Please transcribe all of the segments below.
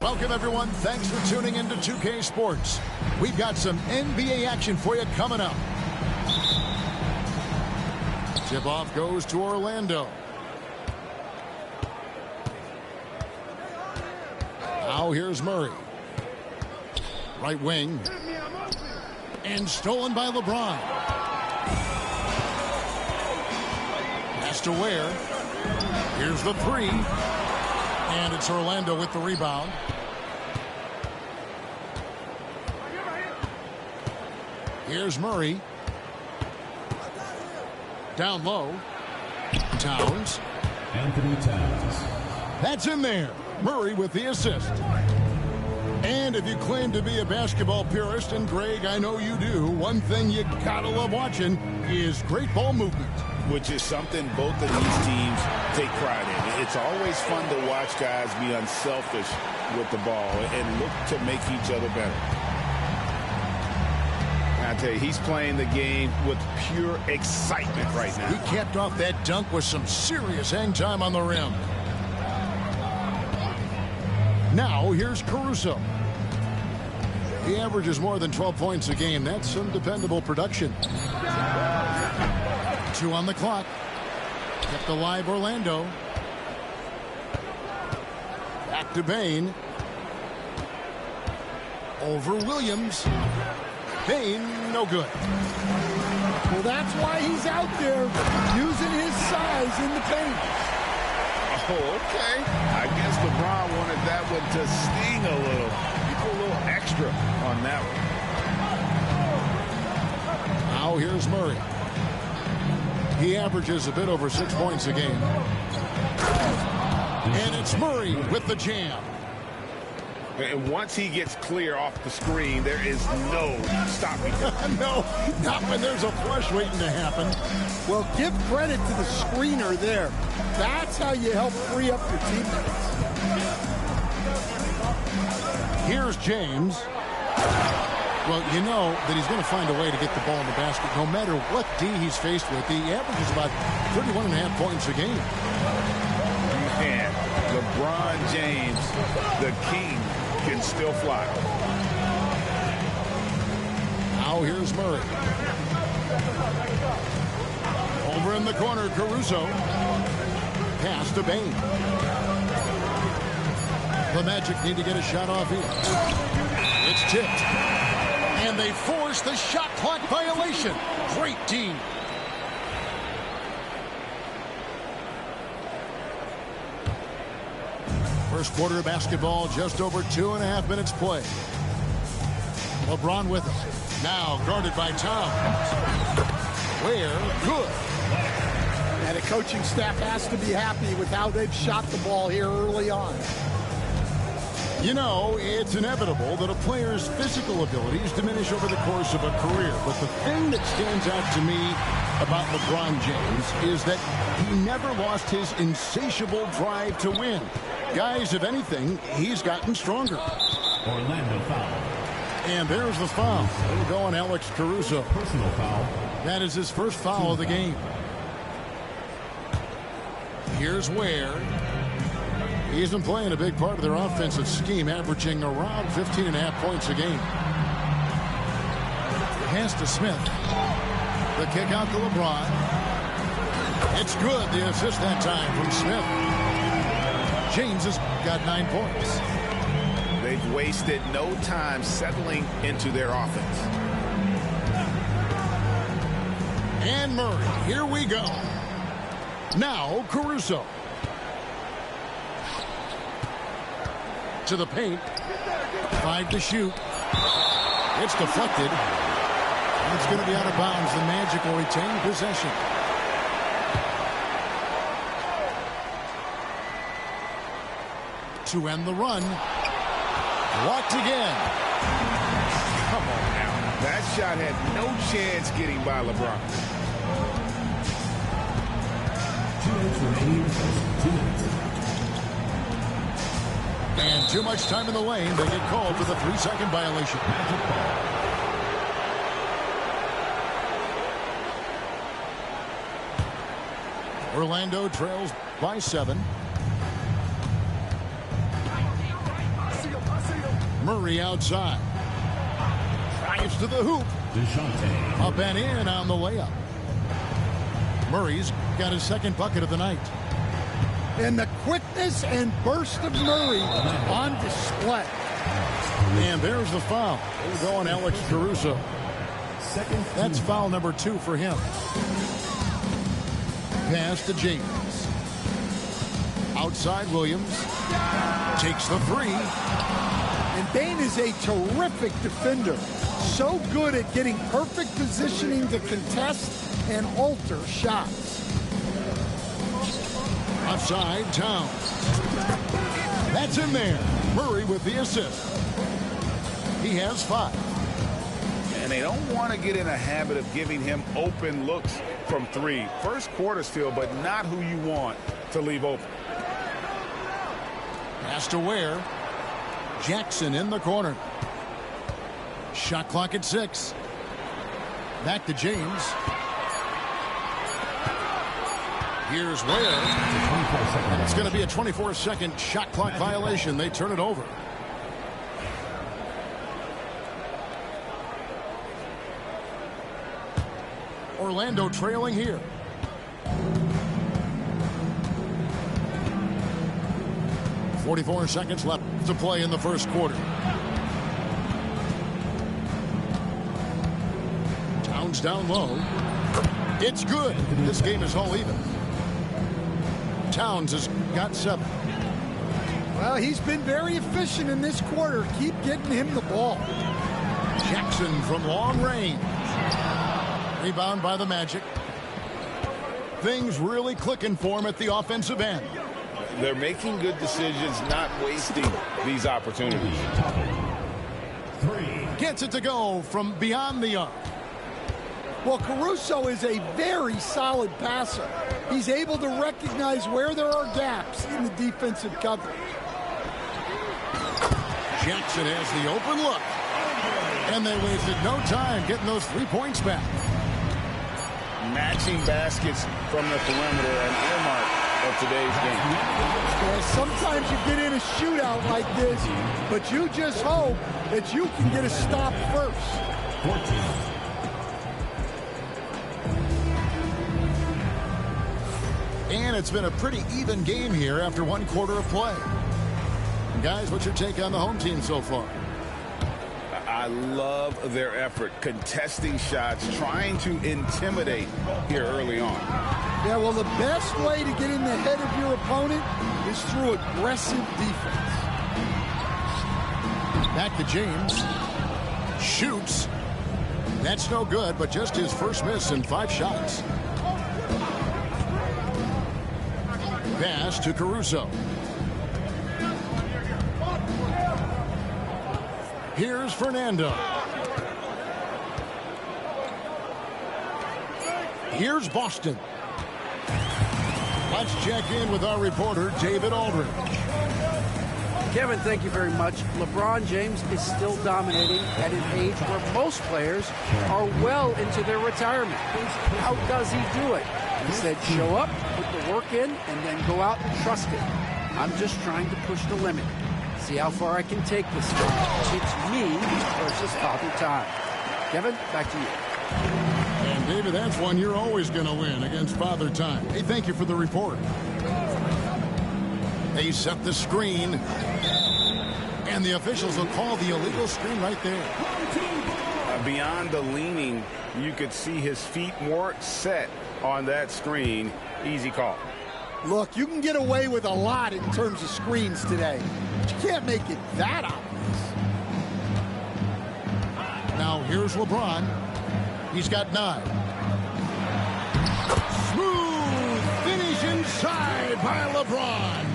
Welcome, everyone. Thanks for tuning into 2K Sports. We've got some NBA action for you coming up. Tip-off goes to Orlando. Now here's Murray. Right wing. And stolen by LeBron. Pass to Ware. Here's the three. And it's Orlando with the rebound. Here's Murray. Down low. Towns. Anthony Towns. That's in there. Murray with the assist. And if you claim to be a basketball purist, and Greg, I know you do, one thing you gotta love watching is great ball movement. Which is something both of these teams take pride in. It's always fun to watch guys be unselfish with the ball and look to make each other better. I tell you, he's playing the game with pure excitement right now. He capped off that dunk with some serious hang time on the rim. Now here's Caruso. He averages more than 12 points a game. That's some dependable production. 2 on the clock. Kept alive Orlando. Back to Bane. Over Williams. Bane, no good. Well, that's why he's out there using his size in the paint. Oh, okay. I guess LeBron wanted that one to sting a little. He put a little extra on that one. Now here's Murray. He averages a bit over 6 points a game. And it's Murray with the jam. And once he gets clear off the screen, there is no stopping him. No, not when there's a flush waiting to happen. Well, give credit to the screener there. That's how you help free up your teammates. Here's James. Well, you know that he's going to find a way to get the ball in the basket no matter what D he's faced with. He averages about 31.5 points a game. Man, LeBron James, the king, can still fly. Now here's Murray. Over in the corner, Caruso. Pass to Bane. The Magic need to get a shot off here. It's tipped. And they force the shot clock violation. Great team. First quarter of basketball, just over 2.5 minutes play. LeBron with it. Now guarded by Towns. Where? Good. And the coaching staff has to be happy with how they've shot the ball here early on. You know, it's inevitable that a player's physical abilities diminish over the course of a career. But the thing that stands out to me about LeBron James is that he never lost his insatiable drive to win. Guys, if anything, he's gotten stronger. Orlando foul. And there's the foul. It'll go on Alex Caruso. Personal foul. That is his first foul of the game. Here's Ware. He's been playing a big part of their offensive scheme, averaging around 15.5 points a game. Pass to Smith. The kick out to LeBron. It's good. The assist that time from Smith. James has got 9 points. They've wasted no time settling into their offense. And Murray, here we go. Now Caruso. To the paint. 5 to shoot. It's deflected. It's going to be out of bounds. The Magic will retain possession. To end the run. Blocked again. Come on now. That shot had no chance getting by LeBron. 2 minutes remaining. 2 minutes. And too much time in the lane. They get called for the 3-second violation. Orlando trails by 7. Murray outside. Drives to the hoop. DeJounte. Up and in on the layup. Murray's got his second bucket of the night. And the quickness and burst of Murray on display. And there's the foul. It'll go on Alex Caruso. That's foul number 2 for him. Pass to James. Outside Williams. Takes the 3. And Bane is a terrific defender. So good at getting perfect positioning to contest and alter shots. Offside, Towns. That's in there. Murray with the assist. He has 5. And they don't want to get in a habit of giving him open looks from 3. First quarter still, but not who you want to leave open. Pass to Ware. Jackson in the corner. Shot clock at 6. Back to James. Here's Ware. And it's going to be a 24-second shot clock violation. They turn it over. Orlando trailing here. .44 seconds left to play in the first quarter. Towns down low. It's good. This game is all even. Towns has got 7. Well, he's been very efficient in this quarter. Keep getting him the ball. Jackson from long range. Rebound by the Magic. Things really clicking for him at the offensive end. They're making good decisions, not wasting these opportunities. 3. Gets it to go from beyond the arc. Well, Caruso is a very solid passer. He's able to recognize where there are gaps in the defensive coverage. Jackson has the open look. And they wasted no time getting those 3 points back. Matching baskets from the perimeter, an earmark of today's game. Well, sometimes you get in a shootout like this, but you just hope that you can get a stop first. 14. And it's been a pretty even game here after 1 quarter of play. And guys, what's your take on the home team so far? I love their effort, contesting shots, trying to intimidate here early on. Yeah, well, the best way to get in the head of your opponent is through aggressive defense. Back to James. Shoots. That's no good, but just his first miss in 5 shots. Pass to Caruso. Here's Fernando. Here's Boston. Let's check in with our reporter, David Aldridge. Kevin, thank you very much. LeBron James is still dominating at an age where most players are well into their retirement. How does he do it? He said, show up, put the work in, and then go out and trust it. I'm just trying to push the limit. See how far I can take this thing. It's me versus Father Time. Kevin, back to you. And David, that's one you're always going to win against Father Time. Hey, thank you for the report. They set the screen. And the officials will call the illegal screen right there. Beyond the leaning, you could see his feet more set on that screen. Easy call. Look, you can get away with a lot in terms of screens today, but you can't make it that obvious. Now here's LeBron. He's got 9. Smooth finish inside by LeBron.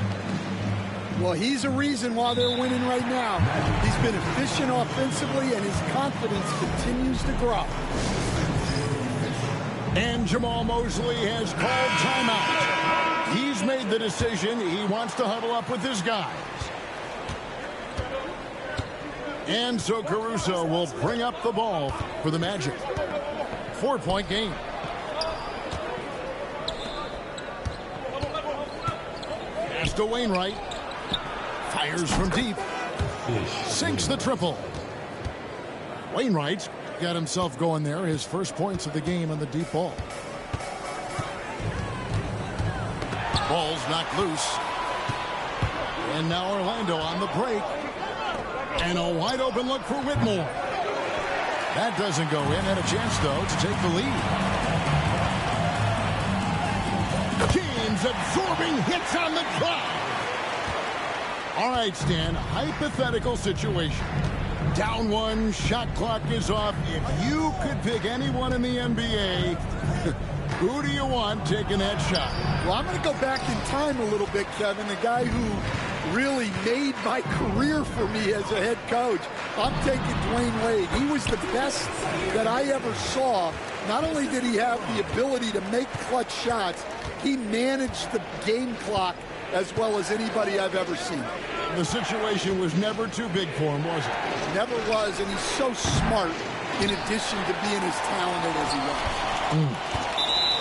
Well, he's a reason why they're winning right now. He's been efficient offensively, and his confidence continues to grow. And Jamal Mosley has called timeout. He's made the decision. He wants to huddle up with his guys. And so Caruso will bring up the ball for the Magic. 4-point game. Pass to Wainwright. Fires from deep. Sinks the triple. Wainwright's got himself going there. His first points of the game on the deep ball. Ball's knocked loose. And now Orlando on the break. And a wide open look for Whitmore. That doesn't go in. Had a chance, though, to take the lead. James absorbing hits on the drive. All right, Stan, hypothetical situation. Down 1, shot clock is off. If you could pick anyone in the NBA, who do you want taking that shot? Well, I'm going to go back in time a little bit, Kevin. The guy who really made my career for me as a head coach. I'm taking Dwayne Wade. He was the best that I ever saw. Not only did he have the ability to make clutch shots, he managed the game clock as well as anybody I've ever seen. The situation was never too big for him, was it? Never was, and he's so smart in addition to being as talented as he was.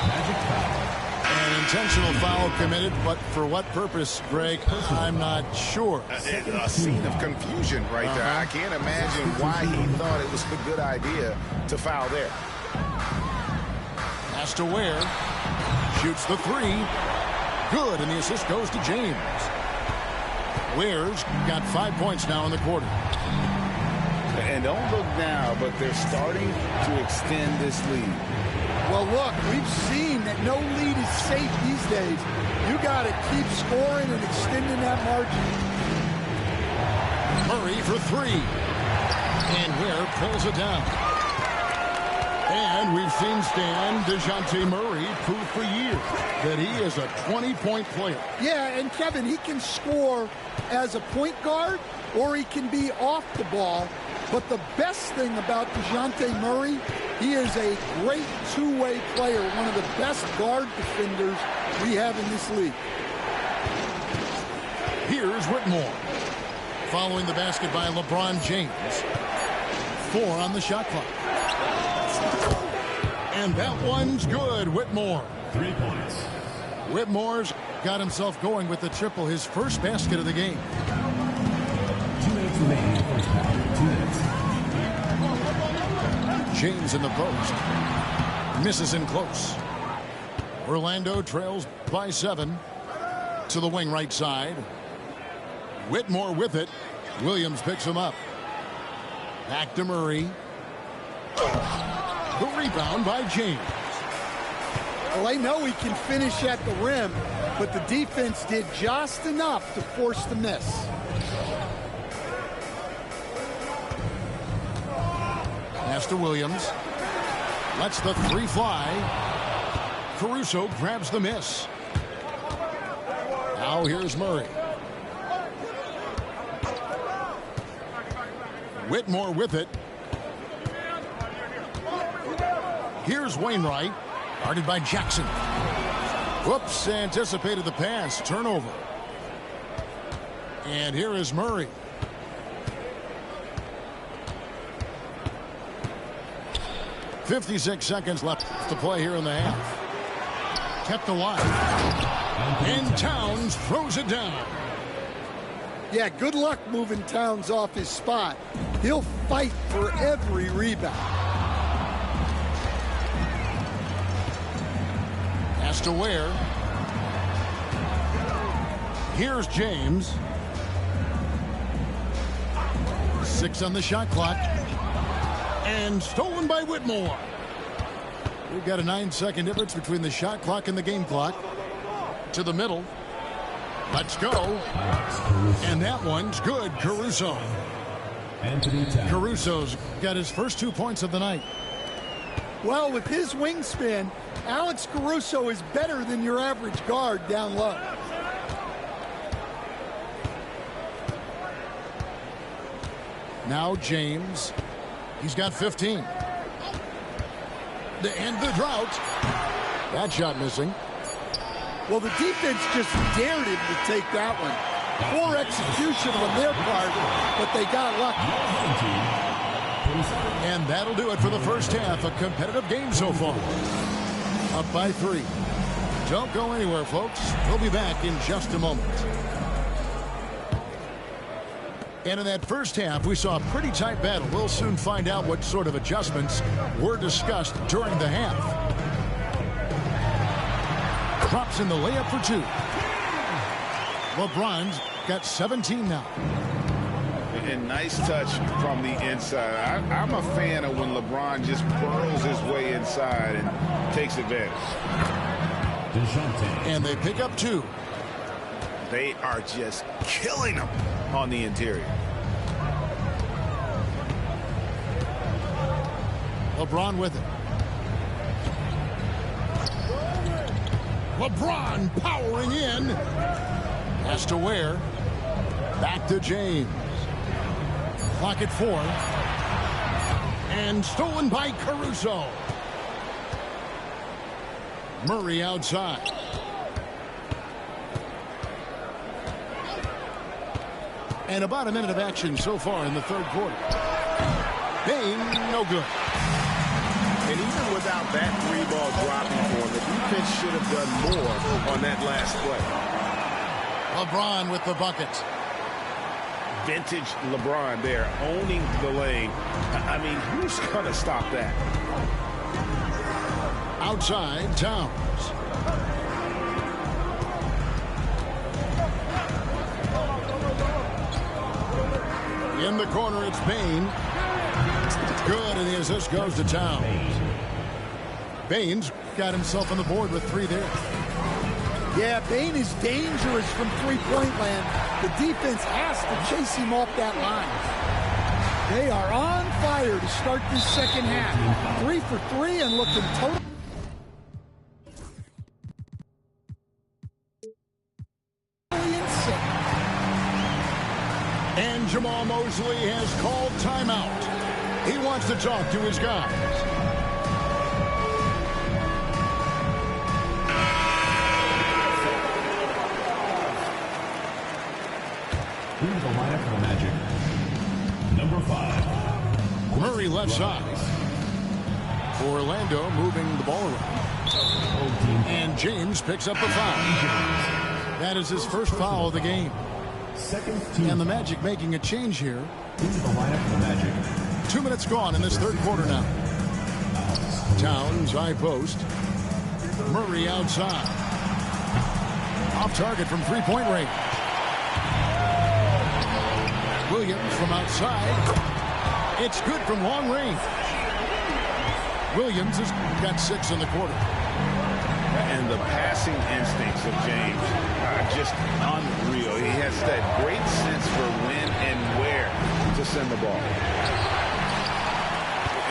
Magic foul. An intentional foul committed, but for what purpose, Greg, I'm not sure. A scene of confusion right there. I can't imagine why he thought it was a good idea to foul there. Pass to Ware. Shoots the 3. Good, and the assist goes to James. Ware's got 5 points now in the quarter. And don't look now, but they're starting to extend this lead. Well, look, we've seen that no lead is safe these days. You got to keep scoring and extending that margin. Murray for 3. And Ware pulls it down. And we've seen Stan DeJounte Murray prove for years that he is a 20-point player. Yeah, and Kevin, he can score as a point guard or he can be off the ball. But the best thing about DeJounte Murray, he is a great two-way player, one of the best guard defenders we have in this league. Here's Whitmore. Following the basket by LeBron James. 4 on the shot clock. And that one's good. Whitmore. 3 points. Whitmore's got himself going with the triple, his first basket of the game. 2 minutes remaining in the first half. 2 minutes. James in the post. Misses in close. Orlando trails by 7 to the wing right side. Whitmore with it. Williams picks him up. Back to Murray. The rebound by James. Well, I know he can finish at the rim, but the defense did just enough to force the miss. Pass to Williams. Lets the 3 fly. Caruso grabs the miss. Now here's Murray. Whitmore with it. Here's Wainwright. Guarded by Jackson. Whoops, anticipated the pass. Turnover. And here is Murray. "56 seconds left to play here in the half." Kept alive. And Towns throws it down. Yeah, good luck moving Towns off his spot. He'll fight for every rebound. Has to wear. Here's James. 6 on the shot clock. And stolen by Whitmore. We've got a 9-second difference between the shot clock and the game clock. To the middle. Let's go. And that one's good. Caruso. Caruso's got his first 2 points of the night. Well, with his wingspan, Alex Caruso is better than your average guard down low. Now James. He's got 15. To end the drought. That shot missing. Well, the defense just dared him to take that one. Poor execution on their part, but they got lucky. And that'll do it for the first half. A competitive game so far. Up by 3. Don't go anywhere, folks. We'll be back in just a moment. And in that first half, we saw a pretty tight battle. We'll soon find out what sort of adjustments were discussed during the half. Drops in the layup for 2. LeBron's got 17 now. And nice touch from the inside. I'm a fan of when LeBron just burrows his way inside and takes advantage. And they pick up 2. They are just killing them on the interior. LeBron with it. LeBron powering in. Has to wear. Back to James. Clock at 4. And stolen by Caruso. Murray outside. And about a minute of action so far in the third quarter. Bane, no good. And even without that 3-ball dropping for him, the defense should have done more on that last play. LeBron with the bucket. Vintage LeBron there, owning the lane. I mean, who's going to stop that? Outside, Towns. In the corner, it's Bane. Good, and the assist goes to Towns. Bane's got himself on the board with 3 there. Yeah, Bane is dangerous from three-point land. The defense has to chase him off that line. They are on fire to start this second half. 3 for 3 and looking totally insane. And Jamal Mosley has called timeout. He wants to talk to his guys. Here's the lineup for the Magic. Number 5. Murray left side. Orlando moving the ball around. And James picks up the foul. That is his first foul of the game. And the Magic making a change here. Here's the lineup for the Magic. 2 minutes gone in this third quarter now. Towns, high post. Murray outside. Off target from three-point range. Williams from outside. It's good from long range. Williams has got 6 in the quarter. And the passing instincts of James are just unreal. He has that great sense for when and where to send the ball.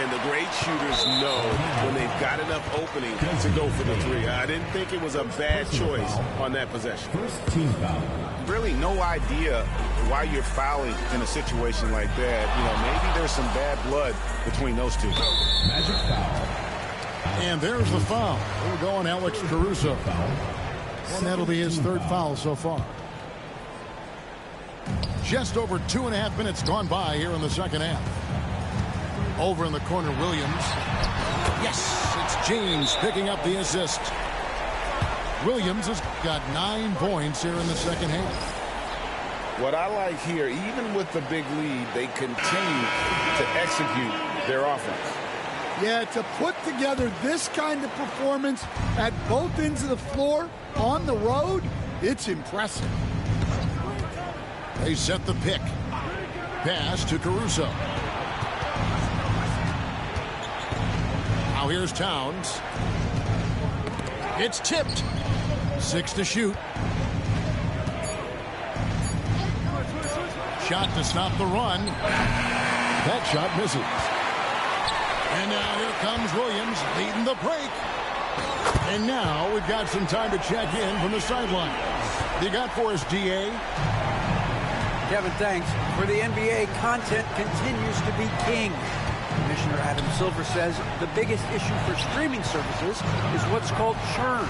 And the great shooters know when they've got enough opening to go for the 3. I didn't think it was a bad choice on that possession. First team foul. Really no idea why you're fouling in a situation like that. You know, maybe there's some bad blood between those two. Magic foul. And there's the foul. We'll go on Alex Caruso. And that'll be his third foul so far. Just over 2.5 minutes gone by here in the second half. Over in the corner, Williams. Yes, it's James picking up the assist. Williams has got 9 points here in the second half. What I like here, even with the big lead, they continue to execute their offense. Yeah, to put together this kind of performance at both ends of the floor on the road, it's impressive. They set the pick. Pass to Caruso. Now here's Towns. It's tipped. 6 to shoot. Shot to stop the run. That shot misses. And now here comes Williams leading the break. And now we've got some time to check in from the sideline. You got for us, DA? Kevin, thanks. For the NBA, content continues to be king. Commissioner Adam Silver says the biggest issue for streaming services is what's called churn.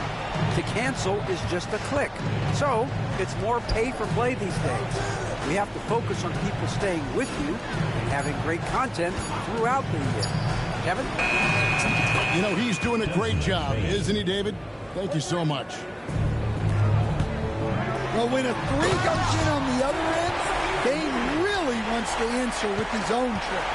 To cancel is just a click. So it's more pay for play these days. We have to focus on people staying with you and having great content throughout the year. Kevin? You know, he's doing a great job, isn't he, David? Thank you so much. Well, when a 3 goes in on the other end, Bane really wants to answer with his own trick.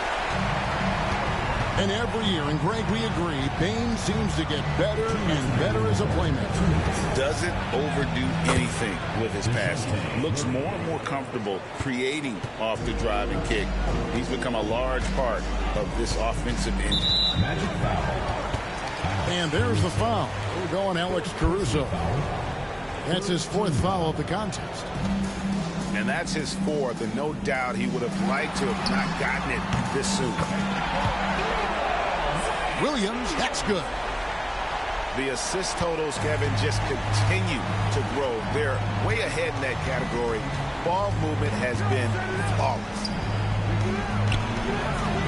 And every year, and Greg, we agree, Bane seems to get better and better as a playmaker. Doesn't overdo anything with his passing. Looks more and more comfortable creating off the driving kick. He's become a large part of this offensive engine. Magic foul. And there's the foul. We're going Alex Caruso. That's his 4th foul of the contest. And that's his 4th, and no doubt he would have liked to have not gotten it this soon. Williams, that's good. The assist totals, Kevin, just continue to grow. They're way ahead in that category. Ball movement has been flawless.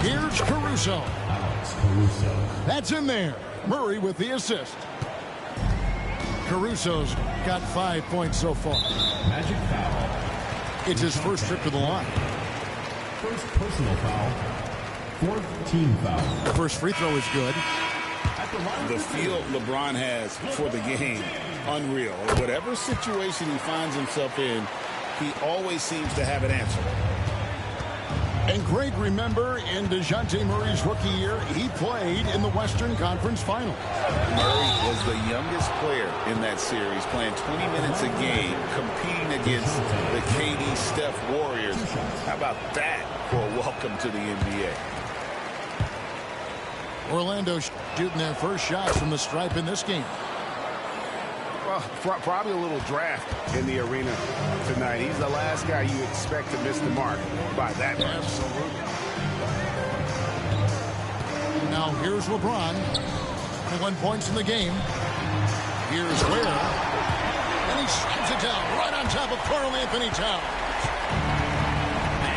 Here's Caruso. Alex Caruso. That's in there. Murray with the assist. Caruso's got 5 points so far. Magic foul. It's his first trip to the line. First personal foul. 4th team foul. The first free throw is good. The feel LeBron has for the game, unreal. Whatever situation he finds himself in, he always seems to have an answer. And Greg, remember, in DeJounte Murray's rookie year, he played in the Western Conference Finals. Murray was the youngest player in that series, playing 20 minutes a game, competing against the KD Steph Warriors. How about that for a welcome to the NBA? Orlando shooting their first shots from the stripe in this game. Well, probably a little draft in the arena tonight. He's the last guy you expect to miss the mark by that much. Absolutely. Now here's LeBron. 21 points in the game. Here's Ware. And he slams it down right on top of Karl Anthony Towns.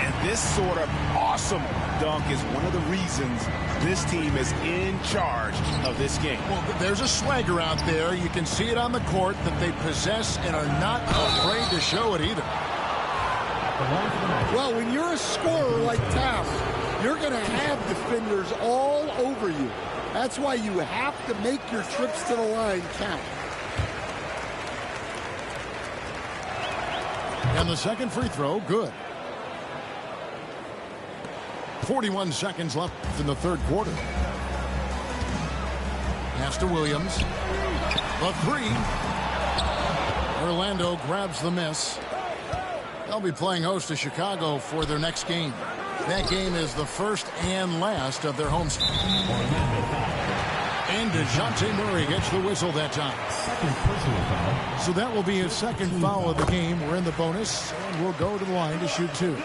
And this sort of awesome dunk is one of the reasons this team is in charge of this game. Well, there's a swagger out there. You can see it on the court that they possess and are not afraid to show it either. Well, when you're a scorer like Towns, you're going to have defenders all over you. That's why you have to make your trips to the line count. And the second free throw, good. 41 seconds left in the third quarter. Pass to Williams. The 3. Orlando grabs the miss. They'll be playing host to Chicago for their next game. That game is the first and last of their homestand. And DeJounte Murray gets the whistle that time. Second personal foul. So that will be his second foul of the game. We're in the bonus, and we'll go to the line to shoot 2.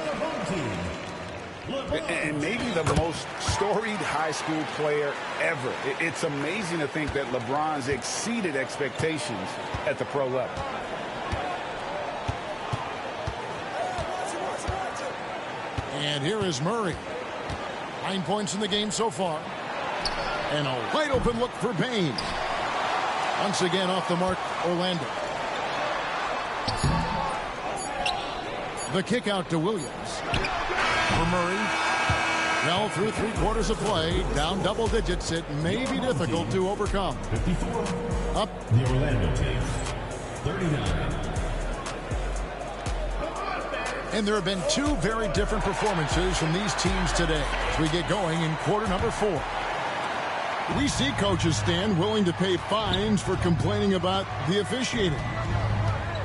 And maybe the most storied high school player ever. It's amazing to think that LeBron's exceeded expectations at the pro level. And here is Murray. 9 points in the game so far. And a wide open look for Bane. Once again off the mark, Orlando. The kick out to Williams. For Murray. Well, through 3/4 of play, down double digits, it may be difficult to overcome. 54. Up. The Orlando team. 39. And there have been two very different performances from these teams today as we get going in quarter number 4. We see coaches stand willing to pay fines for complaining about the officiating.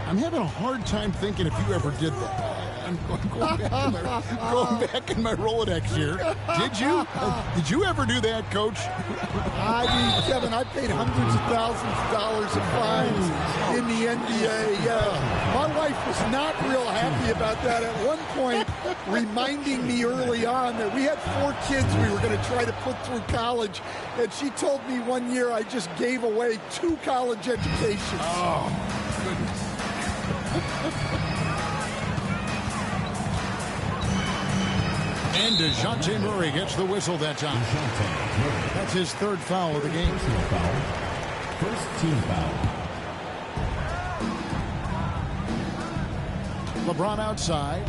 I'm having a hard time thinking if you ever did that. I'm going back in my Rolodex here. Did you? Did you ever do that, Coach? I mean, Kevin, I paid hundreds of thousands of dollars of fines in the NBA. My wife was not real happy about that at one point, reminding me early on that we had 4 kids we were going to try to put through college. And she told me one year I just gave away 2 college educations. Oh, goodness. And DeJounte Murray gets the whistle that time. That's his 3rd foul of the game. First team foul. LeBron outside.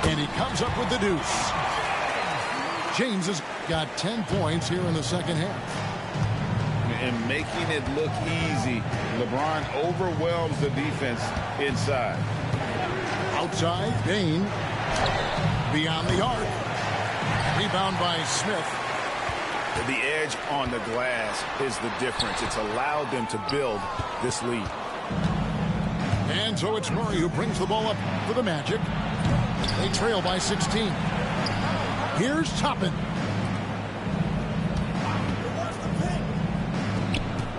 And he comes up with the deuce. James has got 10 points here in the second half. And making it look easy, LeBron overwhelms the defense inside. Outside, Bane. Beyond the arc. Rebound by Smith. The edge on the glass is the difference. It's allowed them to build this lead. And so it's Murray who brings the ball up for the Magic. They trail by 16. Here's Toppin.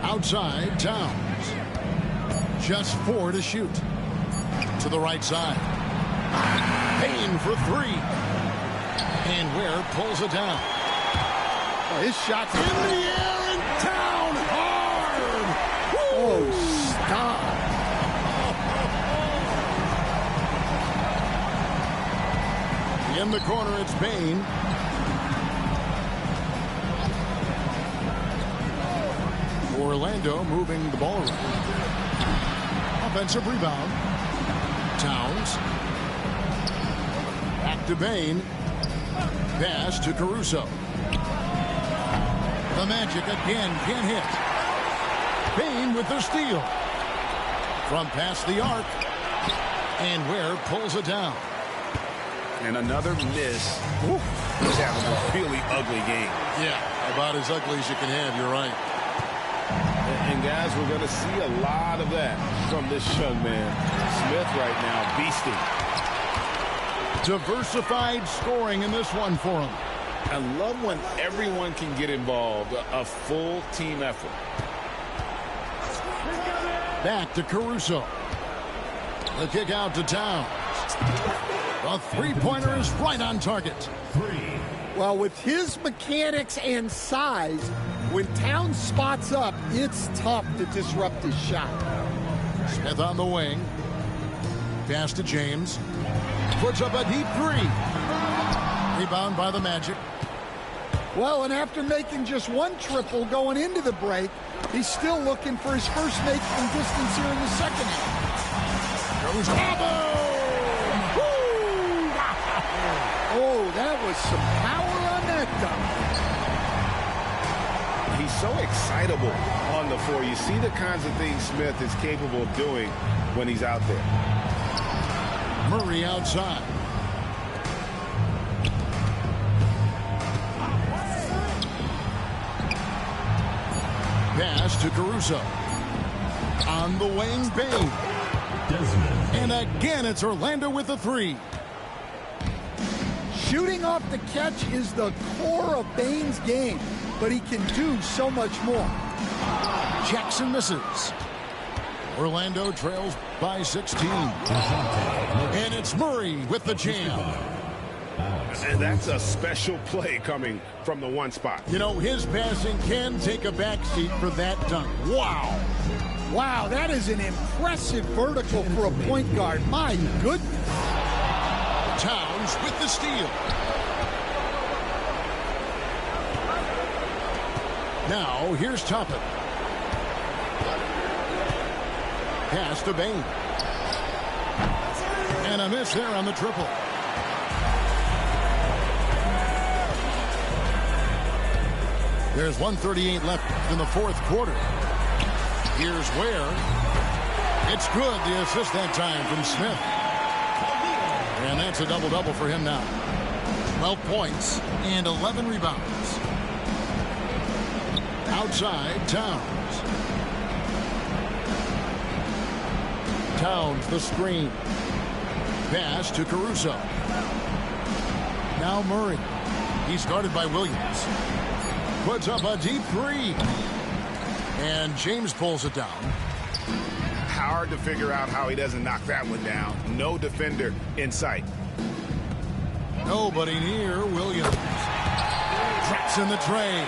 Outside, Towns. Just 4 to shoot. To the right side. Payne for 3. And Ware pulls it down. Oh, his shot's In the air and down hard. Oh, stop. In the corner, it's Bane. Orlando moving the ball around. Offensive rebound. Towns. Back to Bane. Pass to Caruso. The Magic again can't hit. Bane with the steal. From past the arc. And Ware pulls it down. And another miss. He's having a really ugly game. Yeah, about as ugly as you can have, you're right. And guys, we're going to see a lot of that from this young man. Smith right now, beasting. Diversified scoring in this one for him. I love when everyone can get involved, a full team effort. Back to Caruso. The kick out to Towns. The three-pointer is right on target. 3. Well, with his mechanics and size, when Towns spots up, it's tough to disrupt his shot. Smith on the wing. Pass to James. Puts up a deep 3. Rebound by the Magic. Well, and after making just 1 triple going into the break, he's still looking for his first make from distance here in the second half. Goes Bravo! Oh, that was some power on that dunk. He's so excitable on the floor. You see the kinds of things Smith is capable of doing when he's out there. Murray outside. Pass to Caruso. On the wing, Bane. And again, it's Orlando with the 3. Shooting off the catch is the core of Bane's game, but he can do so much more. Jackson misses. Orlando trails by 16. And it's Murray with the jam. And that's a special play coming from the one spot. You know, his passing can take a backseat for that dunk. Wow. Wow, that is an impressive vertical for a point guard. My goodness. Towns with the steal. Now, here's Toppin. pass to Bain. And a miss there on the triple. There's 1:38 left in the fourth quarter. Here's Ware. It's good. The assist that time from Smith. And that's a double-double for him now. 12 points and 11 rebounds. Outside, Towns. Towns, the screen. Pass to Caruso. Now Murray. He's guarded by Williams. Puts up a deep three. And James pulls it down. Hard to figure out how he doesn't knock that one down. No defender in sight. Nobody near Williams. Traps in the tray.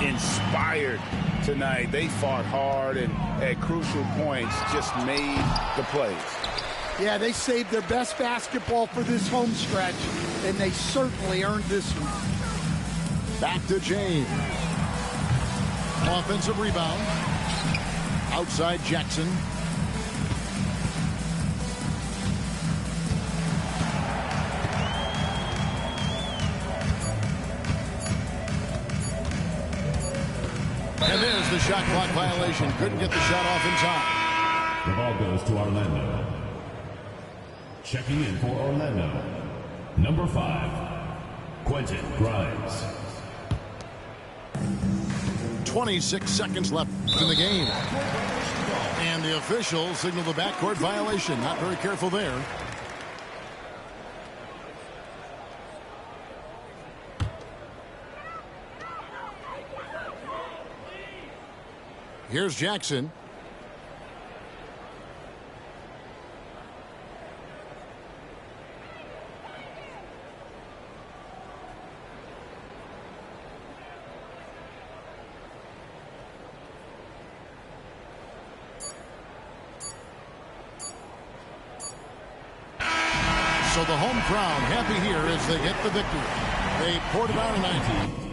Inspired tonight. They fought hard and at crucial points just made the plays. Yeah, they saved their best basketball for this home stretch, and they certainly earned this one. Back to James. Offensive rebound. Outside Jackson. And there's the shot clock violation. Couldn't get the shot off in time. The ball goes to Orlando. Checking in for Orlando, number 5, Quentin Grimes. 26 seconds left in the game. And the officials signal the backcourt violation. Not very careful there. Here's Jackson. So the home crowd happy here as they get the victory. They poured it out tonight.